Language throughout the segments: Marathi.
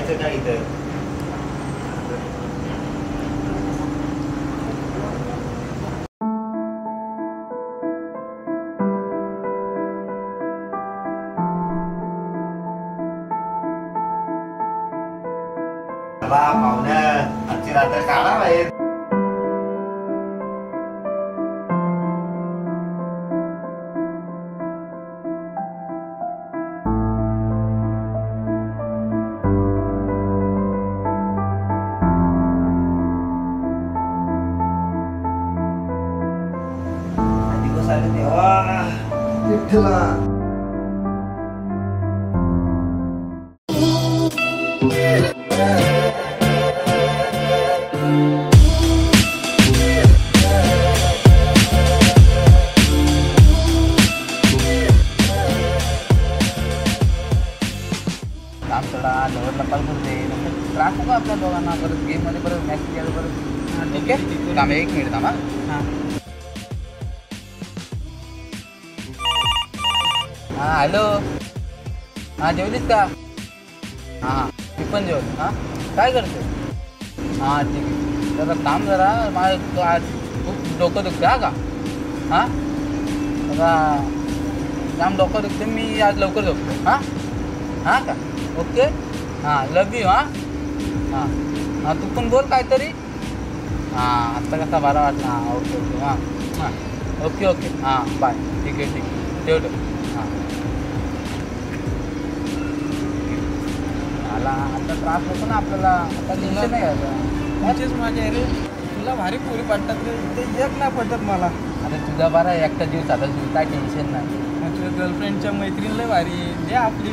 थांबायचं का इथं? पाहुणं आजची रात्र काढा बाहेर. विठ्ठला त्रास होगा आपल्या दोघांना. परत गेम मध्ये परत मॅच केलं परत. ठीक आहे थांब एक मिनिट थांबा. हां हॅलो. हां जेवलीस का? हां मी पण जेवलो. हां काय करते? हां ठीक आहे. जरा थांब जरा. माझं आज खूप डोकं दुखते हा का? हां जरा जाम डोकं दुखते. मी आज लवकर झोपतो. हां हां का ओके. हां लव यू. हां हां हां तू पण बोल काहीतरी. हां आत्ता कसा बरा वाटला. हां ओके ओके. हां हां ओके ओके. हां बाय. ठीक आहे ठीक आहे ठेवतो. हां आला आता त्रास होतो ना आपल्याला. आता टेन्शन नाही घ्यायचं. त्याचेच माझे रे तुला भारी पोरी पडतात रे. ते एक नाही पडतात मला. अरे तुझा बरा एकटा जीव साधा जीव काय टेन्शन नाही. तुझ्या गर्लफ्रेंडच्या मैत्रिणीला भारी जे आपली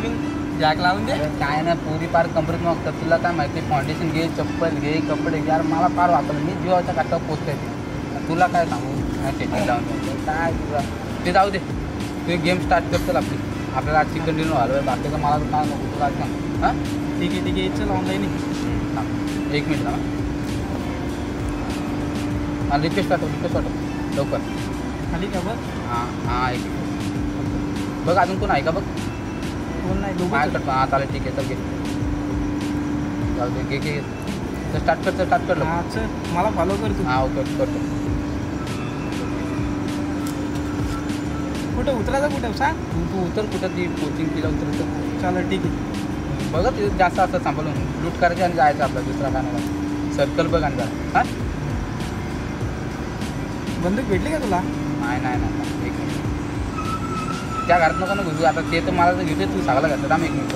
जॅक लावून दे. काय ना पोरी पार कंपनीत मागतात. तुला काय माहिती फाउंडेशन घे चप्पल घे कपडे घे. यार मला फार वापरलं. मी जीवाच्या काटावर पोचता येते. तुला काय सांगू टेन्शन लावून द्यायचं काय तुला ते जाऊ दे. तू गेम स्टार्ट करतो आपली. आपल्याला आज चिकन डिनर व्हायला बाकीचं मला काय नको. तुला सांग. हां ठीक आहे चल ऑनलाईन. एक मिनिट ना. हां रिक्वेस्ट पाठव लवकर. खाली का बघ. हां हां एक बघ अजून कोण आहे का बघ. कोण नाही दोघं. हां चालेल ठीक आहे चल घे. जाऊ दे घे तर स्टार्ट कर हां चल मला फॉलो कर तू. हां ओके करतो. कुठं उतरायचं कुठं सांग. तू उतर कुठं ती कोचिंग तिला उतरतं. चालेल ठीक आहे. बघा तिथं जास्त असं सांभाळून लूट करायचं आणि जायचं आपला दुसरा गाण्याला. सर्कल बघ आणि जा. हां बंदूक भेटली का तुला? नाही एक मिनिट. त्या घरात नको ना घुसू. आता ते तर मला तर घेते तू सांगायला घातलं. थांब एक मिनिट.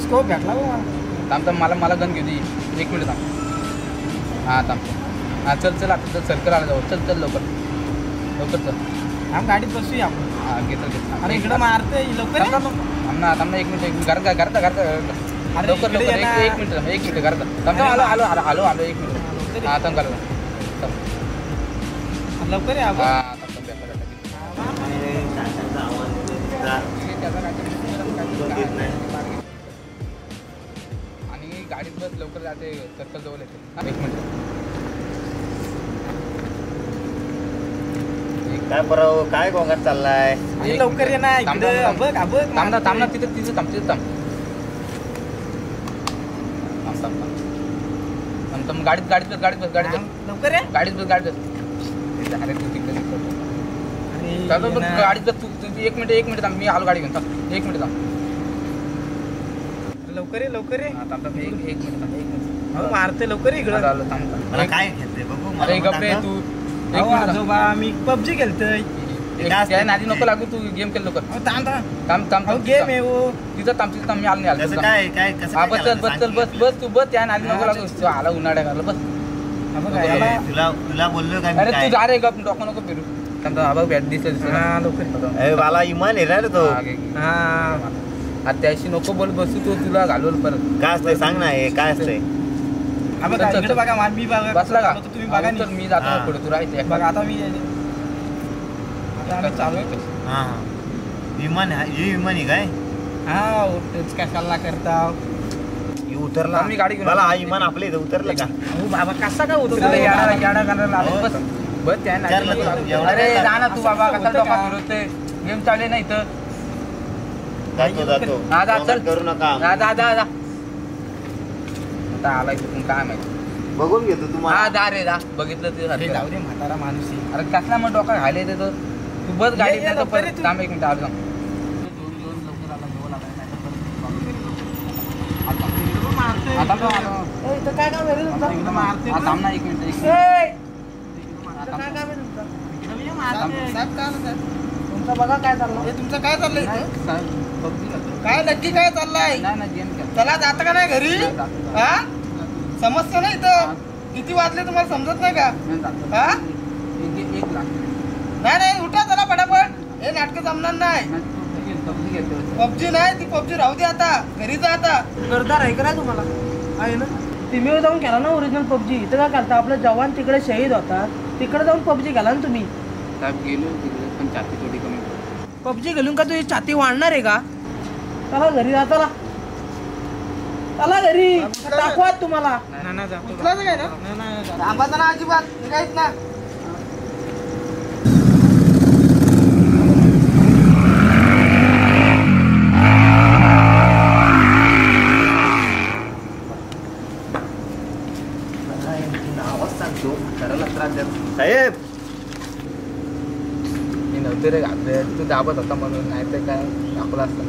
स्कोप भेटला बघ मला. थांब मला गन घेऊ दे. एक मिनिट थांब. हां थांब. हां चल आता चल सर्कल आला जाऊ. चल लवकर चल. थांब गाडीत बसूया आपण. हां घेतो. अरे इकडं मारते लवकर. थांब ना एक मिनिट. घरात लवकर एक मिनिट घरात थांब. आलो एक मिनिट. हां थांब लवकर या. आणि गाडीत बस लवकर जाते. सर्कल जवळ येते. एक मिनिट. काय बरं काय गोंगाट चाललाय? लवकर ये ना. थांब ना तिथं थांब. गाडीत बस. लवकर ये. गाडीत बस. अरे तू तिकडे गाडीत बस. तू एक मिनिट थांब. मी आलो गाडी घेऊन. थांब एक मिनिट थांब. लवकर ये. थांब एक मिनिट. मारते लवकर इकडं. थांब मला काय घेतलंय बघू. अरे गप्पे तू आजोबा मी पबजी खेळतोय. नादी नको लागू. तू गेम खेळ लवकर. थांब गेम आहे वो. तिथं थांब मी आलो नाही. कसं काय कसं बस तू बस. त्या नादी नको लागू. आला उन्हाळ्या घालला बस. तुला बोललो काय? अरे तू जा रे गप. डोकं नको फिरू. थांब बॅट दिसत. मला इमान आहे रे तो. त्याशी नको बोल बसू. तू तुला घालवल परत. काय असतंय सांग ना. हे काय असतंय? बघा मी बसला का तुम्ही बघा. मी जातो पुढे. तू राहायचं बघा. आता मी चालू आहे. हां विमान आहे काय? हा कशाला करता. उतरला मी गाडी घेऊन. मला हा विमान आपल्या इथं उतरलं का? हो बाबा कसा काय होतो. बस त्या विचारलं. अरे जा ना तू. बाबा कसा डोका फिरवते. गेम चालू नाही इथं. विचारलं. अरे जा ना तू. बाबा कसा डोका फिरवते. गेम चालू नाही इथं. अरे जा ना तू. बाबा कसा डोका फिरवते. गेम चालू नाही इथं. जातो हा, जा, चल. करू नका जा जा जा जा. आता आलाय तिथून काय माहिती. बघून घेतो हा तुम्हाला. जा रे जा. बघितलं ते अरे जाऊ दे म्हातारा माणूस आहे. अरे कसला मग डोका घाले ते तर तू बस गाडी ये, लवकर ये परत तू. थांब एक मिनिट आज जाऊ. आता तो आलो. काय काम आहे रे तुमचं? इकडं मारते. हा, थांब ना एक मिनिट एक मिनिट. काय काम आहे तुमचं? साहेब काय म्हणताय? तुमचं बघा काय चाललं. तुमचं काय चाललंय इथं? साहेब, पबजी खेळतो. काय नक्की काय चाललंय? नाही नाही गेम खेळतो. त्याला जातं का नाही घरी? नाही जातो. हा? समजतं ना इथं किती वाजले तुम्हाला समजत नाही का? नाही जातो. हा? एक लाख. नाही नाही उठा चला पटापट. हे नाटकं जमणार नाही. पबजी खेळतो. पबजी नाही ती पबजी राहू दे आता. घरी जा आता. गरदार आहे का नाही तुम्हाला? आहे ना. तुम्ही जाऊन खेळा ना ओरिजिनल पबजी. इथं काय करता? आपला जवान तिकडे शहीद होता. तिकडे जाऊन पबजी घाला ना तुम्ही. साहेब गेलो तिकडे पण छाती थोडी कमी पडली. पबजी घालून का तुझी छाती वाढणार आहे का? चला घरी जा चला. चला घरी. दाखवा तुम्हाला. उठलाच काय ना? थांबाचा ना अजिबात. निघायच ना. साहेब मी नव्हते रे घाबरे. तू दाबत होता म्हणून नाही तर काय दाखवला असता.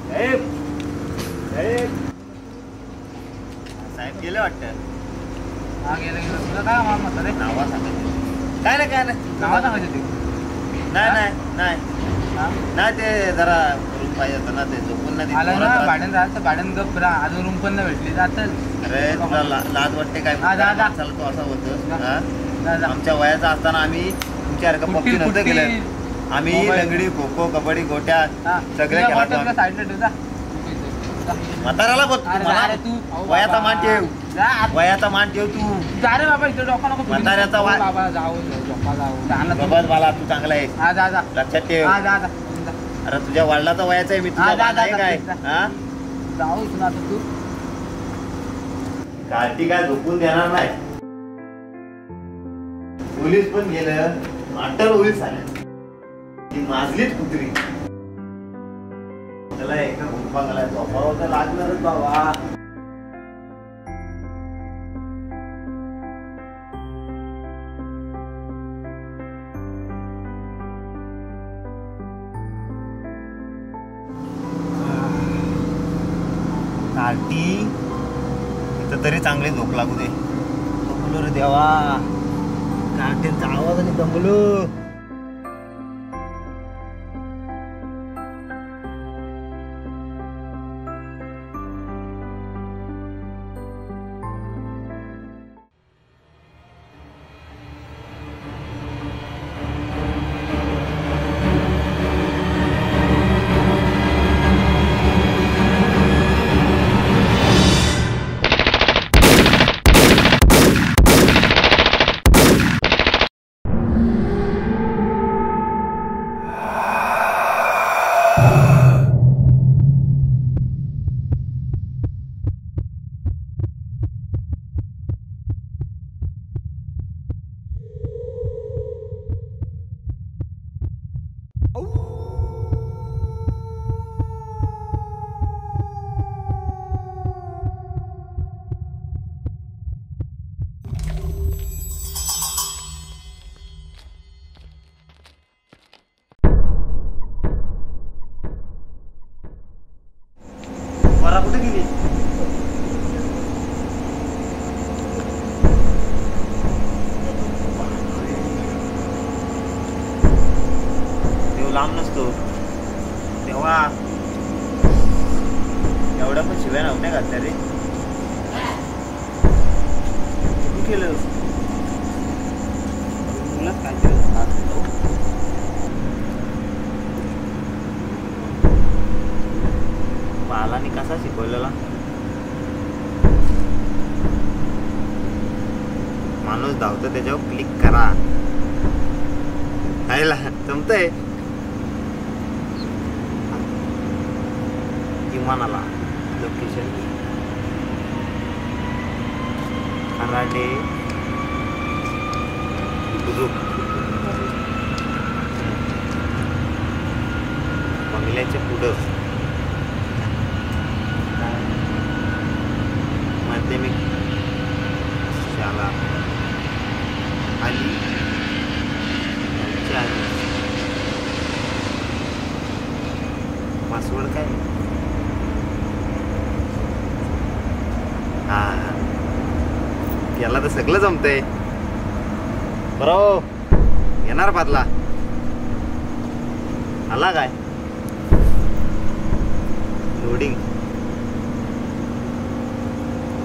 साहेब साहेब साहेब गेले वाटतं. हा गेलं गेलं. तुला काय मार म्हणता रे? नावा सांगायचं काय नाही नाव सांगायचं ते. नाही नाही ते जरा रूम पाहिजे होतं ना ते झोपून ना आला ना ते भाड्यानं राहतं. भाड्यानं गप राहा. अजून रूम पण नाही भेटली. जातं. अरे तुला लाज वाटते काय हा, जा, जा. माणसाला तू असं होतं हा? जा, जा. आमच्या वयाचा असताना आम्ही तुमच्यासारखं पबजी नव्हतं कुट्टी. केलं. आम्ही मोबाईल. लंगडी खो खो कबड्डी गोट्या हा. सगळे तुझ्या खेळायचो बॉटलला आम्ही. साईडला ठेव जा. जा. म्हाताऱ्याला बघ अरे जा रे तू. वयाचा मान ठेव. जा आत. वयाचा मान ठेव तू. जा रे बाबा इकडे डोका नको. म्हाताऱ्याचा वा- बाबा जाऊ झोपा जाऊ. जा ना तू. बघ मला तू चांगला आहे हा जा जा. लक्षात ठेव. हा जा जा. जा. अरे तुझ्या वडिलाचा वयाचा आहे मी हा, तुझा जा, भाऊ जा, आहे जा, काय जा. हा जाऊ इथून आता तू. कार्टी काय झोपून देणार नाही. पोलीस पण गेलं अटल होईल झालं. ती माजलीच कुत्री त्याला एका गुंफा गेला झोपावं तर लागणारच बाबा. कार्टी इथं तरी चांगली झोप लागू दे. दमलो रे देवा. कार्टीचा आवाज आणि दमलो. वरा कुठे गेली? देव लांब नसतो तेव्हा एवढ्या पण शिव्या नव्हत्या घातल्या रे. किती केलं मुलाच काय केलं. बालाने कसा शिकवलेला. माणूस धावतो त्याच्यावर क्लिक करा. खायला जमतंय. विमानाला लोकेशन कराटे ग्रुप किल्ल्याच्या पुढं माध्यमिक शाळा आली पासवर्ड काय हा याला तर सगळं जमतंय बरोबर येणार पातला आला काय लोडिंग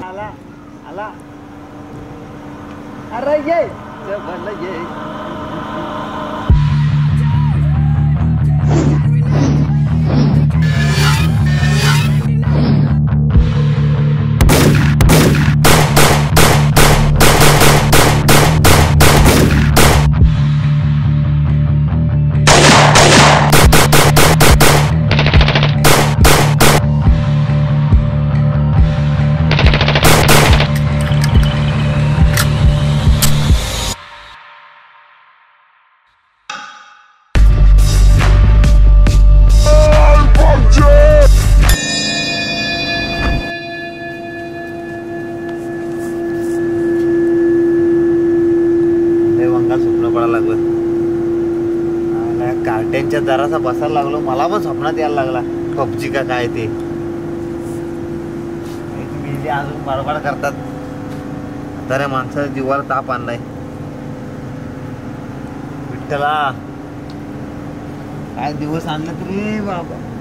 आला आला अरे ये ये कार्ट्यांच्या जरासा बसायला लागलो मला पण स्वप्नात यायला लागला पबजी का काय ते अजून बडबड करतात तर माणसाच्या जीवाला ताप आणलाय विठ्ठला काय दिवस आणलं तरी बाबा